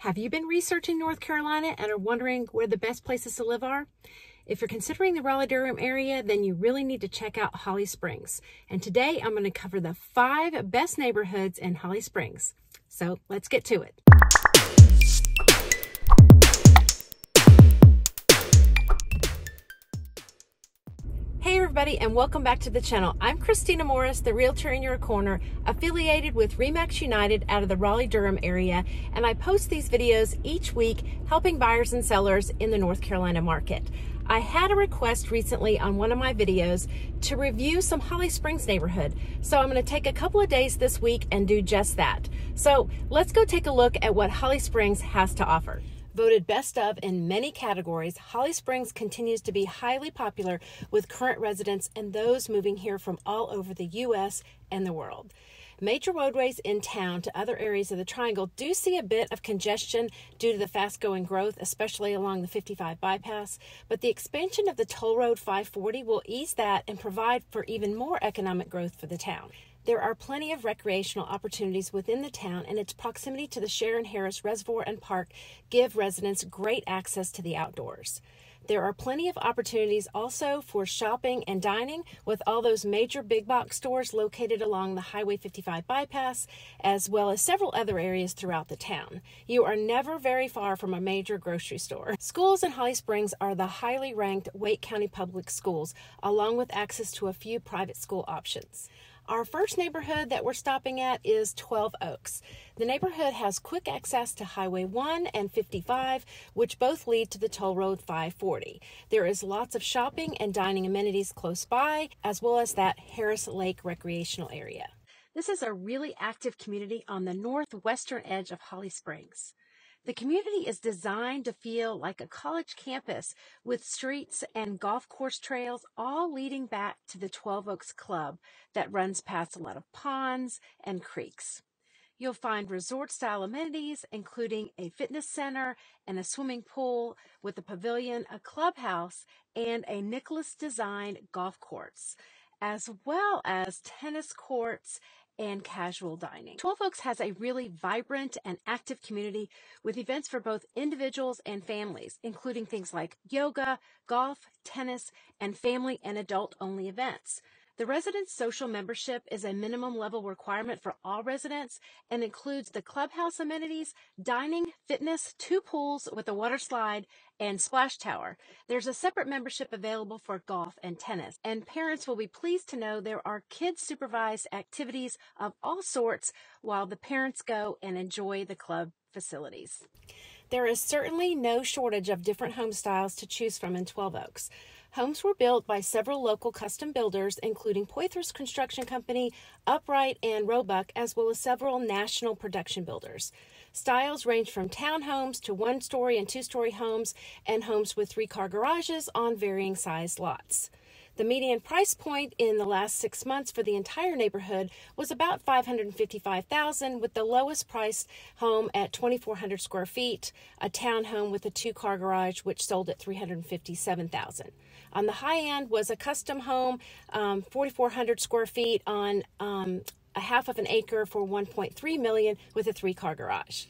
Have you been researching North Carolina and are wondering where the best places to live are? If you're considering the Raleigh-Durham area, then you really need to check out Holly Springs. And today I'm going to cover the 5 best neighborhoods in Holly Springs. So let's get to it. Hey everybody, and welcome back to the channel. I'm Christina Morris, the realtor in your corner, affiliated with RE/MAX United out of the Raleigh-Durham area, and I post these videos each week helping buyers and sellers in the North Carolina market. I had a request recently on one of my videos to review some Holly Springs neighborhood, so I'm going to take a couple of days this week and do just that. So let's go take a look at what Holly Springs has to offer. Voted best of in many categories, Holly Springs continues to be highly popular with current residents and those moving here from all over the U.S. and the world. Major roadways in town to other areas of the Triangle do see a bit of congestion due to the fast-going growth, especially along the 55 bypass, but the expansion of the toll road 540 will ease that and provide for even more economic growth for the town. There are plenty of recreational opportunities within the town, and its proximity to the Sharon Harris Reservoir and Park give residents great access to the outdoors. There are plenty of opportunities also for shopping and dining with all those major big box stores located along the Highway 55 bypass, as well as several other areas throughout the town. You are never very far from a major grocery store. Schools in Holly Springs are the highly ranked Wake County Public Schools, along with access to a few private school options. Our first neighborhood that we're stopping at is 12 Oaks. The neighborhood has quick access to Highway 1 and 55, which both lead to the toll road 540. There is lots of shopping and dining amenities close by, as well as that Harris Lake recreational area. This is a really active community on the northwestern edge of Holly Springs. The community is designed to feel like a college campus with streets and golf course trails all leading back to the 12 Oaks Club that runs past a lot of ponds and creeks. You'll find resort-style amenities, including a fitness center and a swimming pool with a pavilion, a clubhouse, and a Nicholas-designed golf course, as well as tennis courts and casual dining. 12 Oaks has a really vibrant and active community with events for both individuals and families, including things like yoga, golf, tennis, and family and adult-only events. The residents' social membership is a minimum level requirement for all residents and includes the clubhouse amenities, dining, fitness, 2 pools with a water slide, and splash tower. There's a separate membership available for golf and tennis, and parents will be pleased to know there are kids-supervised activities of all sorts while the parents go and enjoy the club facilities. There is certainly no shortage of different home styles to choose from in 12 Oaks. Homes were built by several local custom builders, including Poitras Construction Company, Upright, and Roebuck, as well as several national production builders. Styles range from townhomes to 1-story and 2-story homes, and homes with 3-car garages on varying size lots. The median price point in the last 6 months for the entire neighborhood was about $555,000, with the lowest priced home at 2,400 square feet, a townhome with a 2-car garage, which sold at $357,000. On the high end was a custom home, 4,400 square feet on a half of an acre for $1.3 million with a 3-car garage.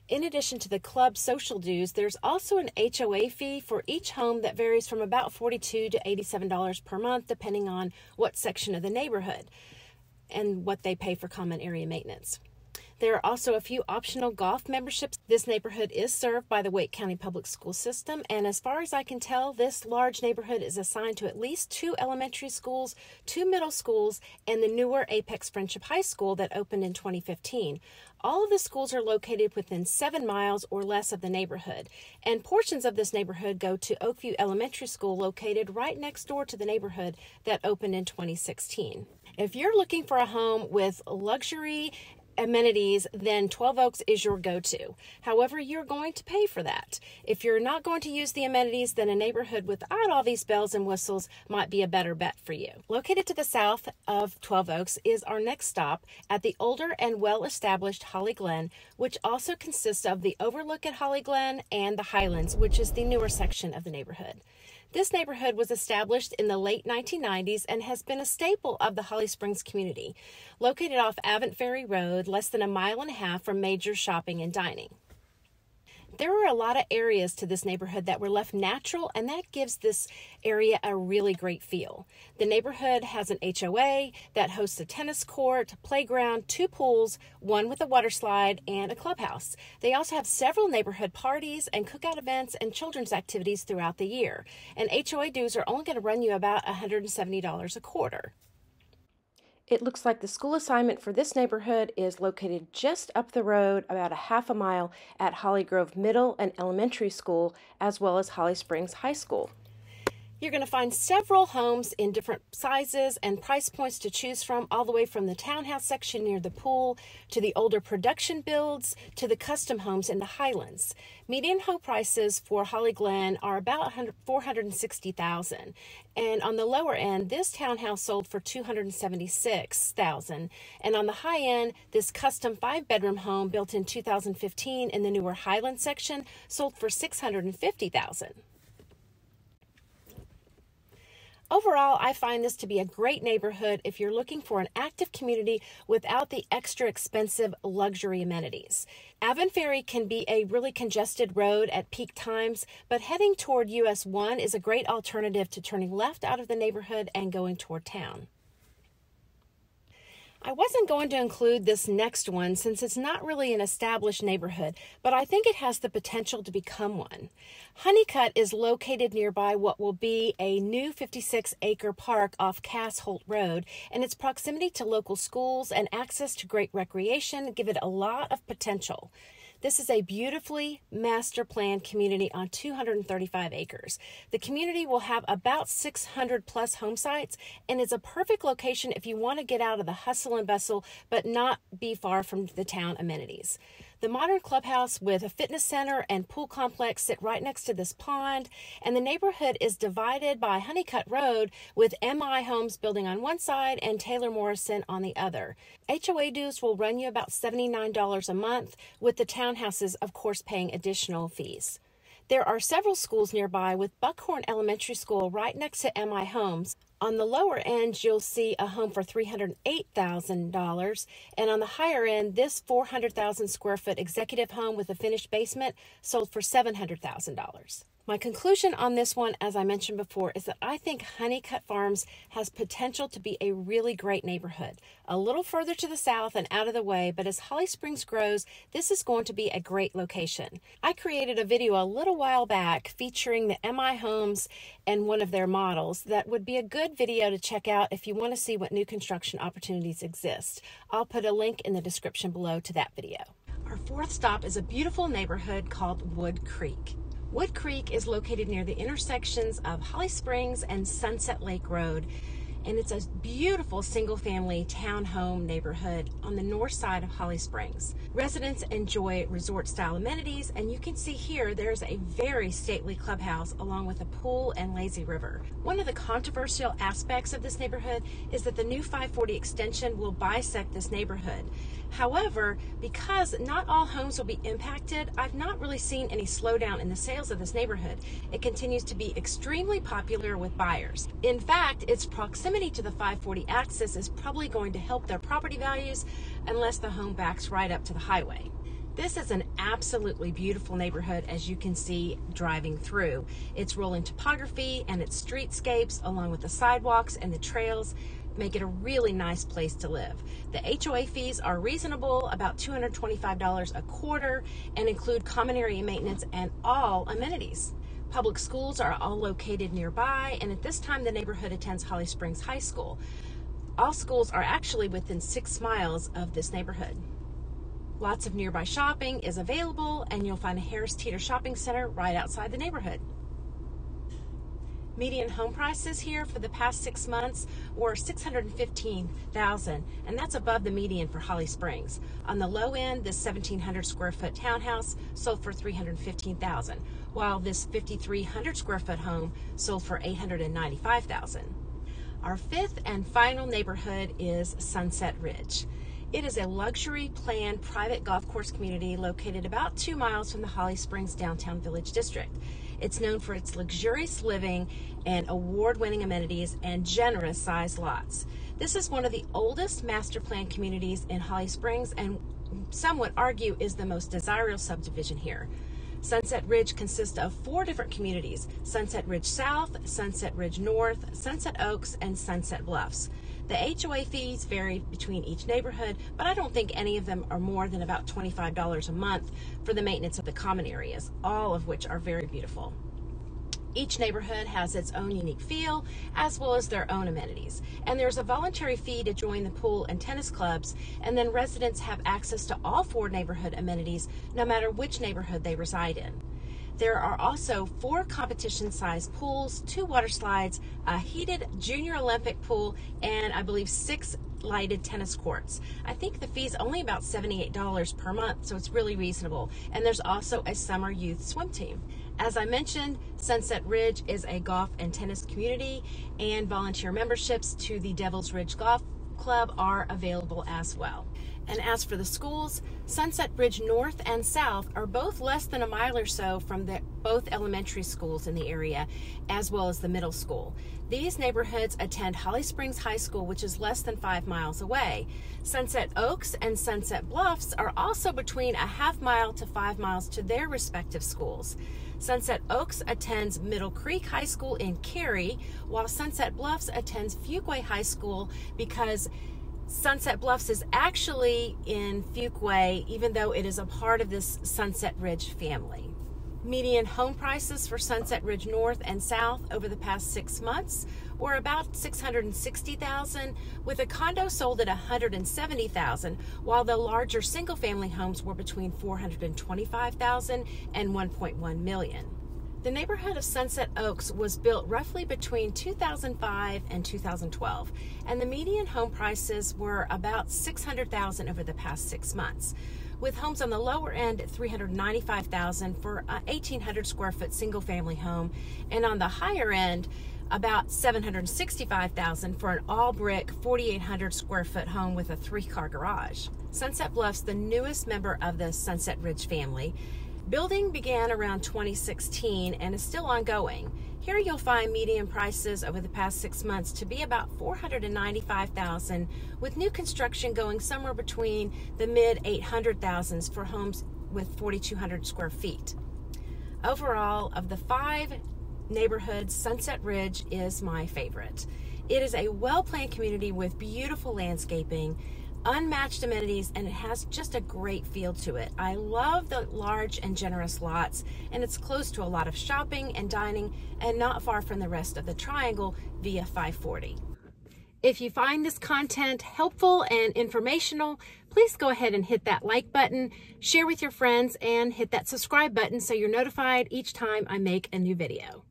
In addition to the club social dues, there's also an HOA fee for each home that varies from about $42 to $87 per month, depending on what section of the neighborhood and what they pay for common area maintenance. There are also a few optional golf memberships. This neighborhood is served by the Wake County Public School System, and as far as I can tell, this large neighborhood is assigned to at least 2 elementary schools, 2 middle schools, and the newer Apex Friendship High School that opened in 2015. All of the schools are located within 7 miles or less of the neighborhood, and portions of this neighborhood go to Oakview Elementary School, located right next door to the neighborhood that opened in 2016. If you're looking for a home with luxury amenities, then 12 Oaks is your go-to. However, you're going to pay for that. If you're not going to use the amenities, then a neighborhood without all these bells and whistles might be a better bet for you. Located to the south of 12 Oaks is our next stop at the older and well-established Holly GLEN, which also consists of the overlook at Holly GLEN and the Highlands, which is the newer section of the neighborhood. This neighborhood was established in the late 1990s and has been a staple of the Holly Springs community, located off Avant Ferry Road, less than a mile and a half from major shopping and dining. There are a lot of areas to this neighborhood that were left natural, and that gives this area a really great feel. The neighborhood has an HOA that hosts a tennis court, playground, 2 pools, one with a water slide, and a clubhouse. They also have several neighborhood parties and cookout events and children's activities throughout the year. And HOA dues are only going to run you about $170 a quarter. It looks like the school assignment for this neighborhood is located just up the road, about a half a mile, at Holly Grove Middle and Elementary School, as well as Holly Springs High School. You're going to find several homes in different sizes and price points to choose from, all the way from the townhouse section near the pool to the older production builds to the custom homes in the Highlands. Median home prices for Holly Glen are about $460,000, and on the lower end, this townhouse sold for $276,000, and on the high end, this custom 5-bedroom home built in 2015 in the newer Highlands section sold for $650,000. Overall, I find this to be a great neighborhood if you're looking for an active community without the extra expensive luxury amenities. Avon Ferry can be a really congested road at peak times, but heading toward US 1 is a great alternative to turning left out of the neighborhood and going toward town. I wasn't going to include this next one since it's not really an established neighborhood, but I think it has the potential to become one. Honeycutt is located nearby what will be a new 56-acre park off Cass Holt Road, and its proximity to local schools and access to great recreation give it a lot of potential. This is a beautifully master planned community on 235 acres. The community will have about 600 plus home sites and is a perfect location if you want to get out of the hustle and bustle but not be far from the town amenities. The modern clubhouse with a fitness center and pool complex sit right next to this pond, and the neighborhood is divided by Honeycutt Road with MI Homes building on one side and Taylor Morrison on the other. HOA dues will run you about $79 a month, with the townhouses, of course, paying additional fees. There are several schools nearby, with Buckhorn Elementary School right next to MI Homes. On the lower end, you'll see a home for $308,000, and on the higher end, this 400,000 square foot executive home with a finished basement sold for $700,000. My conclusion on this one, as I mentioned before, is that I think Honeycutt Farms has potential to be a really great neighborhood. A little further to the south and out of the way, but as Holly Springs grows, this is going to be a great location. I created a video a little while back featuring the MI Homes and one of their models that would be a good video to check out if you want to see what new construction opportunities exist. I'll put a link in the description below to that video. Our fourth stop is a beautiful neighborhood called Wood Creek. Wood Creek is located near the intersections of Holly Springs and Sunset Lake Road, and it's a beautiful single-family townhome neighborhood on the north side of Holly Springs. Residents enjoy resort-style amenities, and you can see here there's a very stately clubhouse along with a pool and lazy river. One of the controversial aspects of this neighborhood is that the new 540 extension will bisect this neighborhood. However, because not all homes will be impacted, I've not really seen any slowdown in the sales of this neighborhood. It continues to be extremely popular with buyers. In fact, its proximity to the 540 axis is probably going to help their property values unless the home backs right up to the highway. This is an absolutely beautiful neighborhood, as you can see driving through. Its rolling topography and its streetscapes, along with the sidewalks and the trails, make it a really nice place to live. The HOA fees are reasonable, about $225 a quarter, and include common area maintenance and all amenities. Public schools are all located nearby, and at this time the neighborhood attends Holly Springs High School. All schools are actually within 6 miles of this neighborhood. Lots of nearby shopping is available, and you'll find a Harris Teeter shopping center right outside the neighborhood. Median home prices here for the past 6 months were $615,000, and that's above the median for Holly Springs. On the low end, this 1,700 square foot townhouse sold for $315,000, while this 5,300 square foot home sold for $895,000. Our fifth and final neighborhood is Sunset Ridge. It is a luxury planned private golf course community located about 2 miles from the Holly Springs Downtown Village District. It's known for its luxurious living and award-winning amenities and generous sized lots. This is one of the oldest master plan communities in Holly Springs, and some would argue is the most desirable subdivision here. Sunset Ridge consists of 4 different communities: Sunset Ridge South, Sunset Ridge North, Sunset Oaks, and Sunset Bluffs. The HOA fees vary between each neighborhood, but I don't think any of them are more than about $25 a month for the maintenance of the common areas, all of which are very beautiful. Each neighborhood has its own unique feel, as well as their own amenities. And there's a voluntary fee to join the pool and tennis clubs, and then residents have access to all 4 neighborhood amenities, no matter which neighborhood they reside in. There are also 4 competition-sized pools, 2 water slides, a heated junior Olympic pool, and I believe 6 lighted tennis courts. I think the fee's only about $78 per month, so it's really reasonable. And there's also a summer youth swim team. As I mentioned, Sunset Ridge is a golf and tennis community, and volunteer memberships to the Devil's Ridge Golf Club are available as well. And as for the schools, Sunset Ridge North and South are both less than a mile or so from both elementary schools in the area, as well as the middle school. These neighborhoods attend Holly Springs High School, which is less than 5 miles away. Sunset Oaks and Sunset Bluffs are also between a half mile to 5 miles to their respective schools. Sunset Oaks attends Middle Creek High School in Cary, while Sunset Bluffs attends Fuquay High School, because Sunset Bluffs is actually in Fuquay, even though it is a part of this Sunset Ridge family. Median home prices for Sunset Ridge North and South over the past 6 months were about $660,000, with a condo sold at $170,000, while the larger single-family homes were between $425,000 and $1.1 million. The neighborhood of Sunset Oaks was built roughly between 2005 and 2012, and the median home prices were about $600,000 over the past 6 months, with homes on the lower end at $395,000 for an 1,800 square foot single family home, and on the higher end about $765,000 for an all brick 4,800 square foot home with a 3-car garage. Sunset Bluffs, the newest member of the Sunset Ridge family, building began around 2016 and is still ongoing. Here you'll find median prices over the past 6 months to be about $495,000, with new construction going somewhere between the mid-800,000s for homes with 4,200 square feet. Overall, of the 5 neighborhoods, Sunset Ridge is my favorite. It is a well-planned community with beautiful landscaping, unmatched amenities, and it has just a great feel to it. I love the large and generous lots, and it's close to a lot of shopping and dining, and not far from the rest of the triangle via 540. If you find this content helpful and informational, please go ahead and hit that like button, share with your friends, and hit that subscribe button so you're notified each time I make a new video.